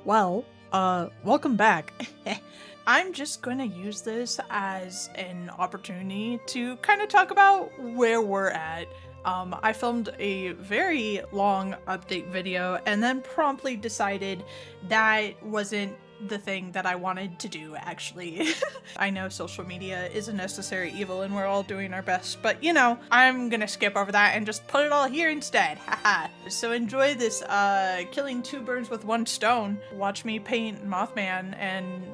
Well, welcome back. I'm just going to use this as an opportunity to kind of talk about where we're at. I filmed a very long update video and then promptly decided that wasn't the thing that I wanted to do, actually. I know social media is a necessary evil and we're all doing our best, but you know, I'm gonna skip over that and just put it all here instead. Haha. So enjoy this killing two birds with one stone. Watch me paint Mothman and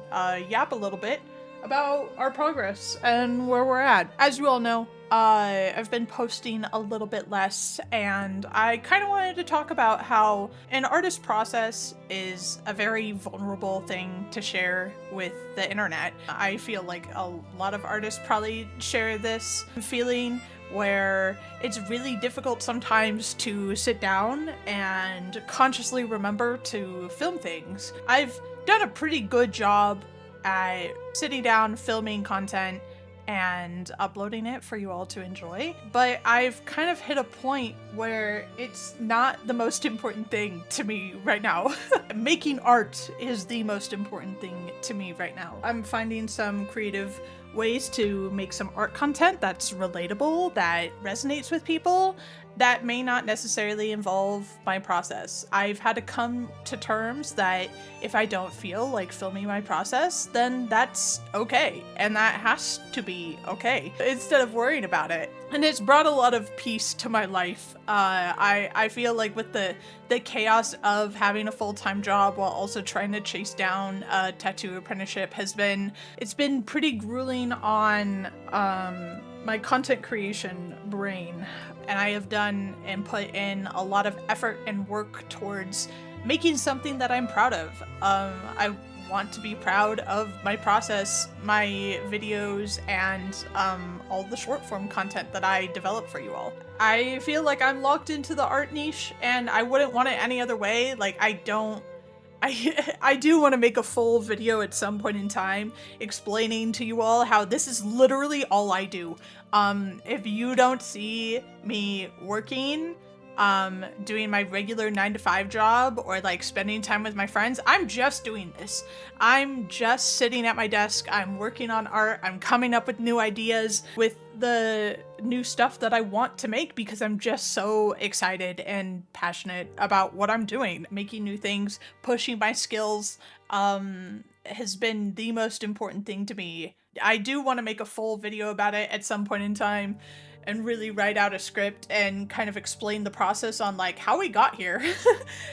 yap a little bit about our progress and where we're at. As you all know, I've been posting a little bit less, and I kind of wanted to talk about how an artist process is a very vulnerable thing to share with the internet. I feel like a lot of artists probably share this feeling where it's really difficult sometimes to sit down and consciously remember to film things. I've done a pretty good job at sitting down, filming content, and uploading it for you all to enjoy, but I've kind of hit a point where it's not the most important thing to me right now. Making art is the most important thing to me right now. I'm finding some creative ways to make some art content that's relatable, that resonates with people, that may not necessarily involve my process. I've had to come to terms that if I don't feel like filming my process, then that's okay. And that has to be okay, instead of worrying about it. And it's brought a lot of peace to my life. I feel like with the chaos of having a full-time job while also trying to chase down a tattoo apprenticeship it's been pretty grueling on my content creation brain. And I have done and put in a lot of effort and work towards making something that I'm proud of. I want to be proud of my process, my videos, and all the short form content that I develop for you all. I feel like I'm locked into the art niche and I wouldn't want it any other way. Like, I do want to make a full video at some point in time explaining to you all how this is literally all I do. If you don't see me working, doing my regular 9-to-5 job or like spending time with my friends, I'm just doing this. I'm just sitting at my desk, I'm working on art, I'm coming up with new ideas with the new stuff that I want to make because I'm just so excited and passionate about what I'm doing. Making new things, pushing my skills, has been the most important thing to me. I do want to make a full video about it at some point in time and really write out a script and kind of explain the process on like how we got here.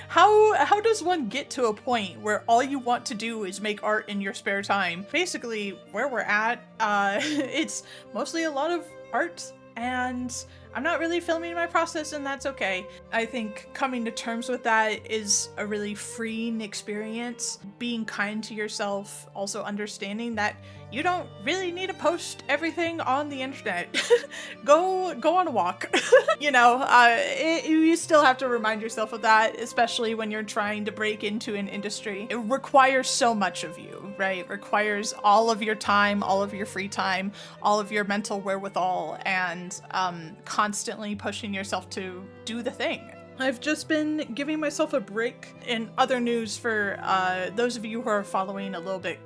How does one get to a point where all you want to do is make art in your spare time? Basically, where we're at, it's mostly a lot of art, and I'm not really filming my process, and that's okay. I think coming to terms with that is a really freeing experience. Being kind to yourself, also understanding that you don't really need to post everything on the internet. Go on a walk. You know, you still have to remind yourself of that, especially when you're trying to break into an industry. It requires so much of you, right? It requires all of your time, all of your free time, all of your mental wherewithal, and constantly pushing yourself to do the thing. I've just been giving myself a break. In other news, for those of you who are following a little bit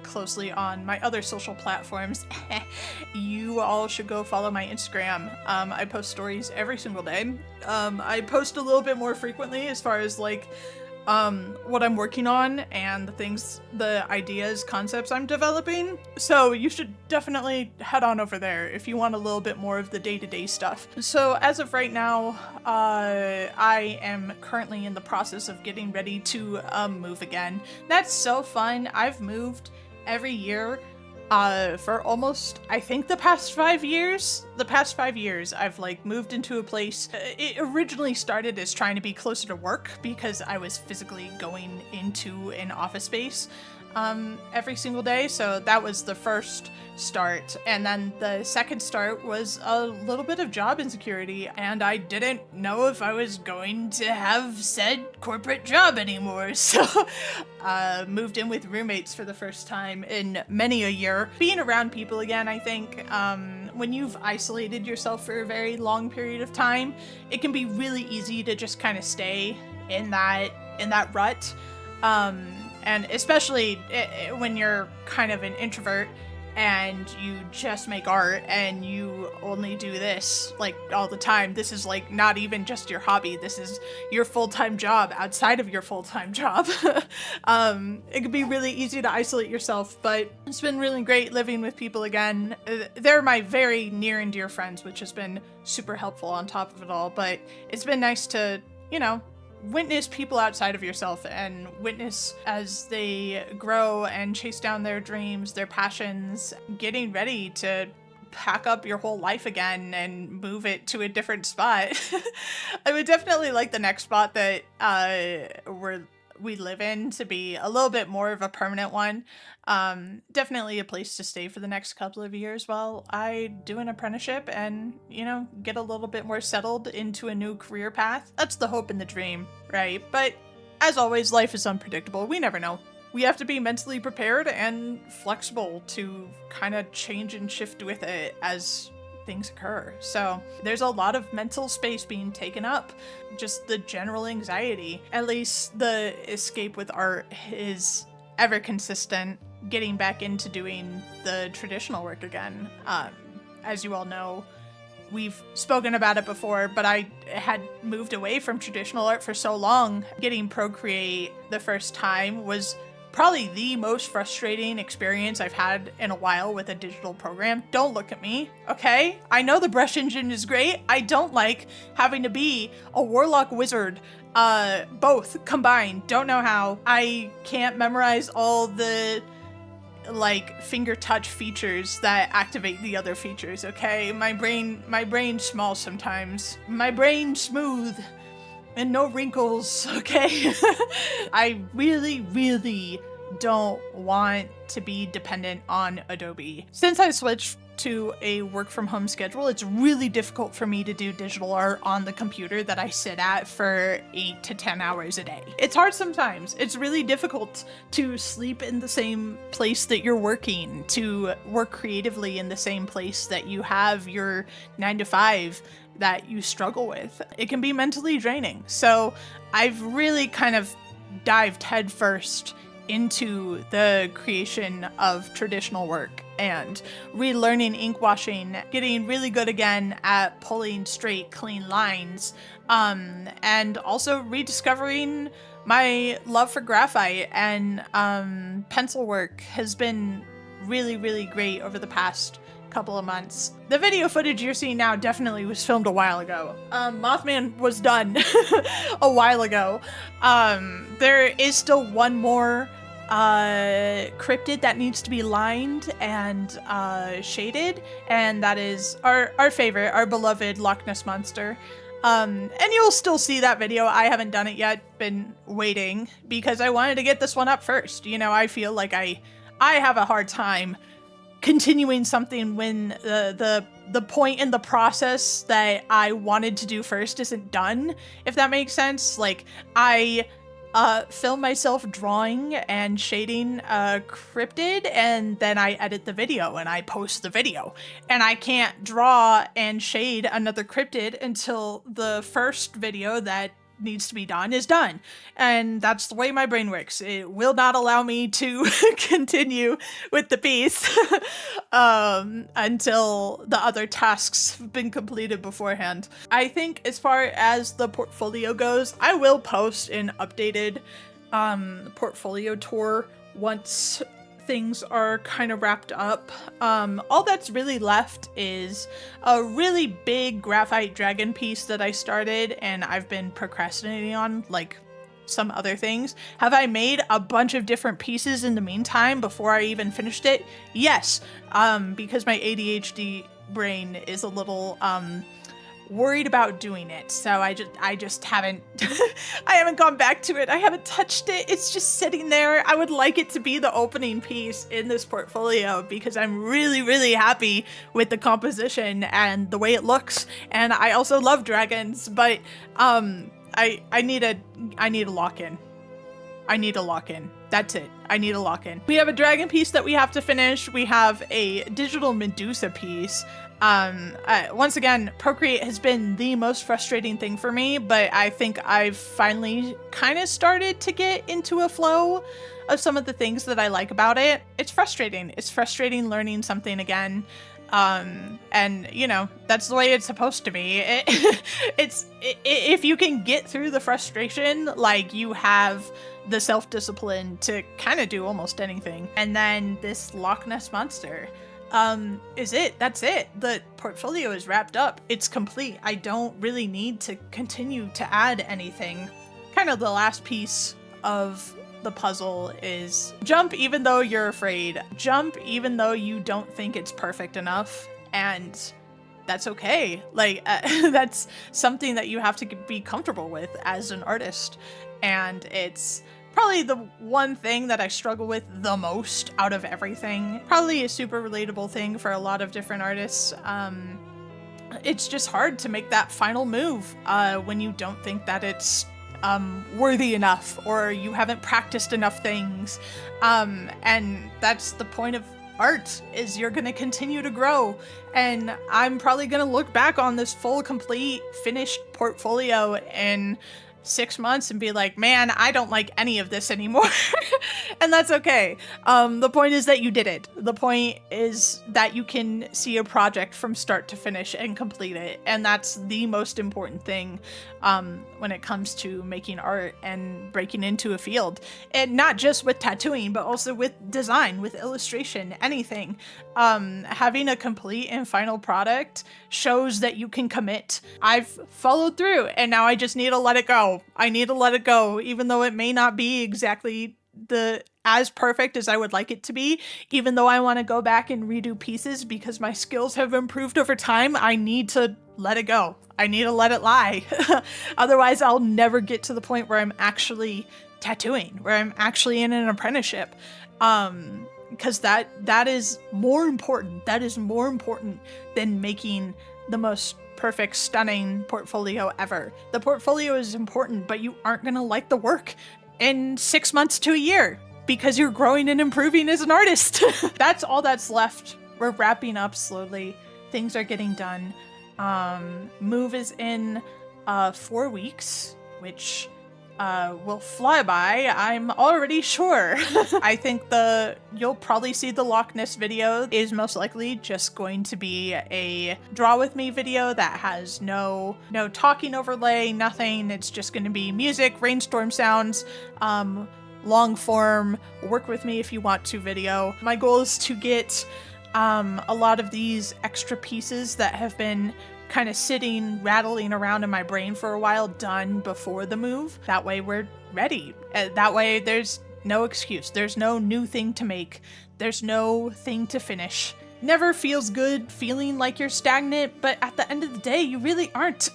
closely on my other social platforms, you all should go follow my Instagram. I post stories every single day. I post a little bit more frequently as far as like what I'm working on and the ideas, concepts I'm developing. So you should definitely head on over there if you want a little bit more of the day-to-day stuff. So as of right now, I am currently in the process of getting ready to move again. That's so fun. I've moved every year for almost, I think, the past 5 years. The past 5 years, I've like moved into a place. It originally started as trying to be closer to work because I was physically going into an office space every single day. So that was the first start. And then the second start was a little bit of job insecurity, and I didn't know if I was going to have said corporate job anymore. So moved in with roommates for the first time in many a year. Being around people again, I think, when you've isolated yourself for a very long period of time, it can be really easy to just kind of stay in that rut. And especially when you're kind of an introvert and you just make art and you only do this like all the time. This is like not even just your hobby. This is your full-time job outside of your full-time job. It can be really easy to isolate yourself, but it's been really great living with people again. They're my very near and dear friends, which has been super helpful on top of it all, but it's been nice to, you know, witness people outside of yourself and witness as they grow and chase down their dreams, their passions, getting ready to pack up your whole life again and move it to a different spot. I would definitely like the next spot that we live in to be a little bit more of a permanent one. Definitely a place to stay for the next couple of years while I do an apprenticeship and, you know, get a little bit more settled into a new career path. That's the hope and the dream, right? But as always, life is unpredictable. We never know. We have to be mentally prepared and flexible to kind of change and shift with it as things occur. So there's a lot of mental space being taken up. Just the general anxiety. At least the escape with art is ever consistent. Getting back into doing the traditional work again. As you all know, we've spoken about it before, but I had moved away from traditional art for so long. Getting Procreate the first time was probably the most frustrating experience I've had in a while with a digital program. Don't look at me, okay? I know the brush engine is great. I don't like having to be a warlock wizard, both combined. Don't know how. I can't memorize all the like finger touch features that activate the other features, okay? My brain's small sometimes. My brain's smooth and no wrinkles, okay? I really don't want to be dependent on Adobe. Since I switched to a work from home schedule, it's really difficult for me to do digital art on the computer that I sit at for 8 to 10 hours a day. It's hard sometimes. It's really difficult to sleep in the same place that you're working, to work creatively in the same place that you have your 9 to 5 that you struggle with. It can be mentally draining. So I've really kind of dived headfirst into the creation of traditional work and relearning ink washing, getting really good again at pulling straight, clean lines, and also rediscovering my love for graphite and pencil work has been really great over the past couple of months. The video footage you're seeing now definitely was filmed a while ago. Mothman was done a while ago. There is still one more cryptid that needs to be lined and shaded, and that is our favorite, our beloved Loch Ness Monster. And you'll still see that video. I haven't done it yet, been waiting, because I wanted to get this one up first. You know, I feel like I have a hard time continuing something when the point in the process that I wanted to do first isn't done, if that makes sense. Like, I film myself drawing and shading a cryptid, and then I edit the video and I post the video. And I can't draw and shade another cryptid until the first video that needs to be done is done. And that's the way my brain works. It will not allow me to continue with the piece until the other tasks have been completed beforehand. I think as far as the portfolio goes, I will post an updated portfolio tour once things are kind of wrapped up. All that's really left is a really big graphite dragon piece that I started and I've been procrastinating on, like some other things. Have I made a bunch of different pieces in the meantime before I even finished it? Yes, because my ADHD brain is a little worried about doing it, so I just haven't I haven't gone back to it. I haven't touched it. It's just sitting there. I would like it to be the opening piece in this portfolio because I'm really happy with the composition and the way it looks, and I also love dragons, but I need a lock-in. I need a lock-in. That's it. I need a lock-in. We have a dragon piece that we have to finish. We have a digital Medusa piece Once again, Procreate has been the most frustrating thing for me, but I think I've finally kind of started to get into a flow of some of the things that I like about it. It's frustrating. It's frustrating learning something again. And you know, that's the way it's supposed to be. If you can get through the frustration, like, you have the self-discipline to kind of do almost anything. And then this Loch Ness Monster that's it. The portfolio is wrapped up. It's complete. I don't really need to continue to add anything. Kind of the last piece of the puzzle is jump even though you're afraid. Jump even though you don't think it's perfect enough, and that's okay. Like, that's something that you have to be comfortable with as an artist, and it's probably the one thing that I struggle with the most out of everything. Probably a super relatable thing for a lot of different artists. It's just hard to make that final move when you don't think that it's worthy enough, or you haven't practiced enough things. And that's the point of art, is you're gonna continue to grow. And I'm probably gonna look back on this full, complete, finished portfolio in 6 months and be like, man, I don't like any of this anymore. And that's okay. The point is that you did it. The point is that you can see a project from start to finish and complete it. And that's the most important thing when it comes to making art and breaking into a field. And not just with tattooing, but also with design, with illustration, anything. Having a complete and final product shows that you can commit. I've followed through, and now I just need to let it go. I need to let it go, even though it may not be exactly as perfect as I would like it to be. Even though I want to go back and redo pieces because my skills have improved over time, I need to let it go. I need to let it lie. Otherwise, I'll never get to the point where I'm actually tattooing, where I'm actually in an apprenticeship. Because that is more important. That is more important than making the most perfect, stunning portfolio ever. The portfolio is important, but you aren't gonna like the work in 6 months to a year because you're growing and improving as an artist. That's all that's left. We're wrapping up slowly. Things are getting done. Move is in 4 weeks, which will fly by, I'm already sure. I think you'll probably see the Loch Ness video is most likely just going to be a draw with me video that has no talking overlay, nothing. It's just going to be music, rainstorm sounds, long form, work with me if you want to video. My goal is to get a lot of these extra pieces that have been kind of sitting, rattling around in my brain for a while, done before the move. That way we're ready. That way there's no excuse. There's no new thing to make. There's no thing to finish. Never feels good feeling like you're stagnant, but at the end of the day, you really aren't.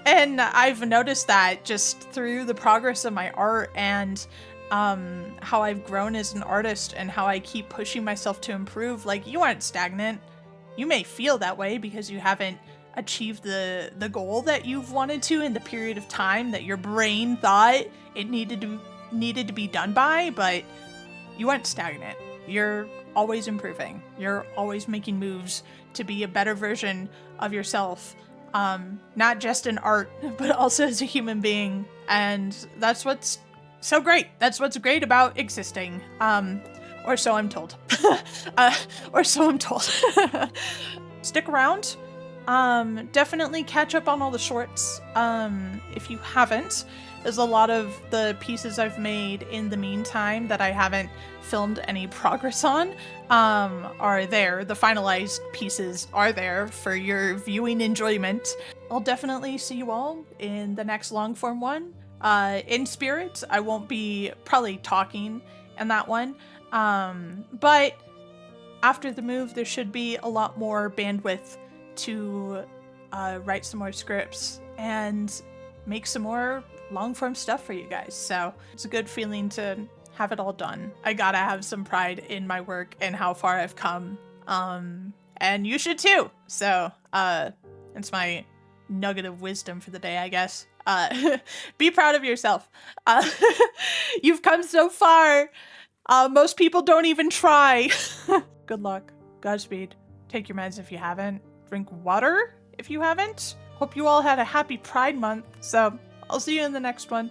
And I've noticed that just through the progress of my art and how I've grown as an artist and how I keep pushing myself to improve. Like, you aren't stagnant. You may feel that way because you haven't achieved the goal that you've wanted to in the period of time that your brain thought it needed to be done by, but you aren't stagnant. You're always improving. You're always making moves to be a better version of yourself, not just in art, but also as a human being. And that's what's so great. That's what's great about existing. Or so I'm told. Or so I'm told. Stick around. Definitely catch up on all the shorts. If you haven't, there's a lot of the pieces I've made in the meantime that I haven't filmed any progress on, are there. The finalized pieces are there for your viewing enjoyment. I'll definitely see you all in the next long form one. In spirit, I won't be probably talking in that one. But after the move, there should be a lot more bandwidth to write some more scripts and make some more long-form stuff for you guys. So it's a good feeling to have it all done. I gotta have some pride in my work and how far I've come. And you should too. So it's my nugget of wisdom for the day, I guess. Be proud of yourself. You've come so far. Most people don't even try. Good luck. Godspeed. Take your meds if you haven't. drink water if you haven't. Hope you all had a happy Pride Month, so I'll see you in the next one.